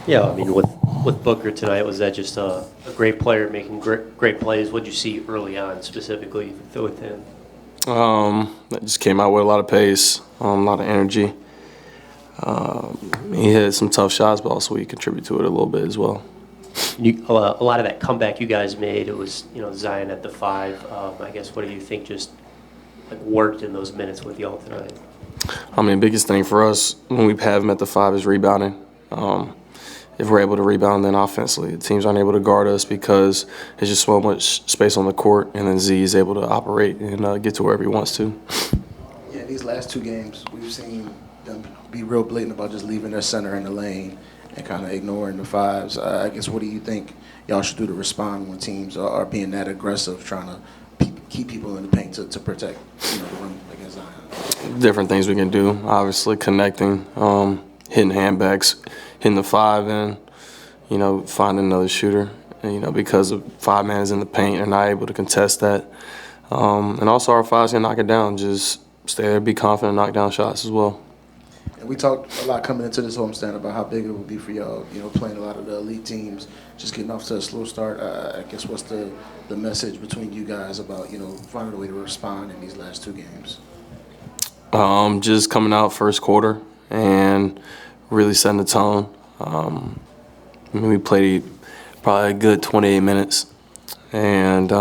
Yeah, I mean, with Booker tonight, was that just a great player making great plays? What did you see early on specifically with him? That just came out with a lot of pace, a lot of energy. He hit some tough shots, but also he contributed to it a little bit as well. A lot of that comeback you guys made, it was Zion at the 5. I guess what do you think just worked in those minutes with y'all tonight? I mean, the biggest thing for us when we have him at the 5 is rebounding. If we're able to rebound, then offensively, the teams aren't able to guard us because there's just so much space on the court, and then Z is able to operate and get to wherever he wants to. Yeah, these last 2 games, we've seen them be real blatant about just leaving their center in the lane and kind of ignoring the 5s. I guess what do you think y'all should do to respond when teams are being that aggressive, trying to keep people in the paint to protect the run against Zion? Different things we can do, obviously connecting, hitting handbags, hitting the 5 and, finding another shooter. And, because of 5 man is in the paint, they're not able to contest that. And also our 5s can knock it down. Just stay there, be confident, knock down shots as well. And we talked a lot coming into this homestand about how big it would be for y'all, playing a lot of the elite teams, just getting off to a slow start. I guess what's the message between you guys about, finding a way to respond in these last 2 games? Just coming out first quarter and really setting the tone. We played probably a good 28 minutes, and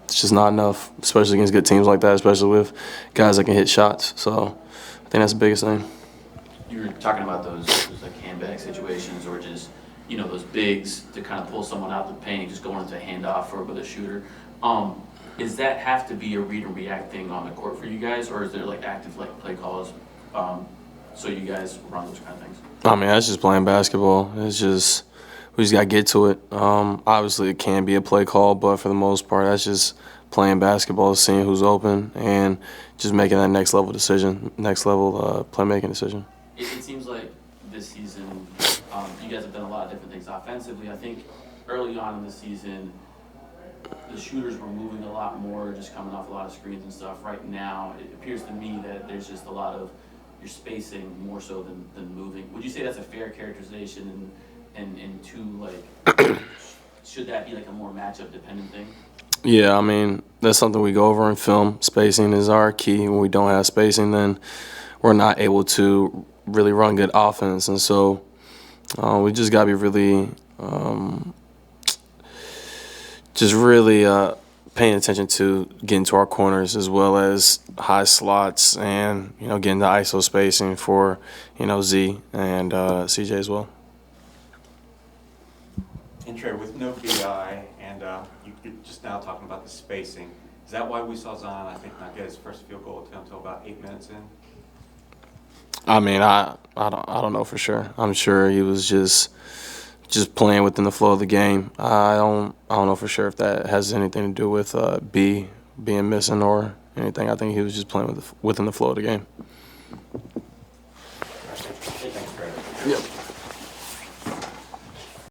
it's just not enough, especially against good teams like that, especially with guys that can hit shots. So I think that's the biggest thing. You were talking about those handbag situations or just, those bigs to kind of pull someone out of the paint, just going into a handoff or with a shooter. Does that have to be a read and react thing on the court for you guys, or is there active play calls so you guys run those kind of things? I mean, that's just playing basketball. It's just we just got to get to it. Obviously, it can be a play call, but for the most part, that's just playing basketball, seeing who's open, and just making that next level decision, playmaking decision. It seems like this season you guys have done a lot of different things offensively. I think early on in the season, the shooters were moving a lot more, just coming off a lot of screens and stuff. Right now, it appears to me that there's just a lot of your spacing more so than moving. Would you say that's a fair characterization? And two, should that be a more matchup dependent thing? Yeah, I mean, that's something we go over in film. Spacing is our key. When we don't have spacing, then we're not able to really run good offense. And so we just got to be really paying attention to getting to our corners as well as high slots and, getting the ISO spacing for, Z and CJ as well. And Trey, with no PI and you're just now talking about the spacing, is that why we saw Zion, I think, not get his first field goal attempt until about 8 minutes in? I mean, I don't know for sure. I'm sure he was just playing within the flow of the game. I don't know for sure if that has anything to do with B being missing or anything. I think he was just playing within the flow of the game. Thanks, Trey. Yep.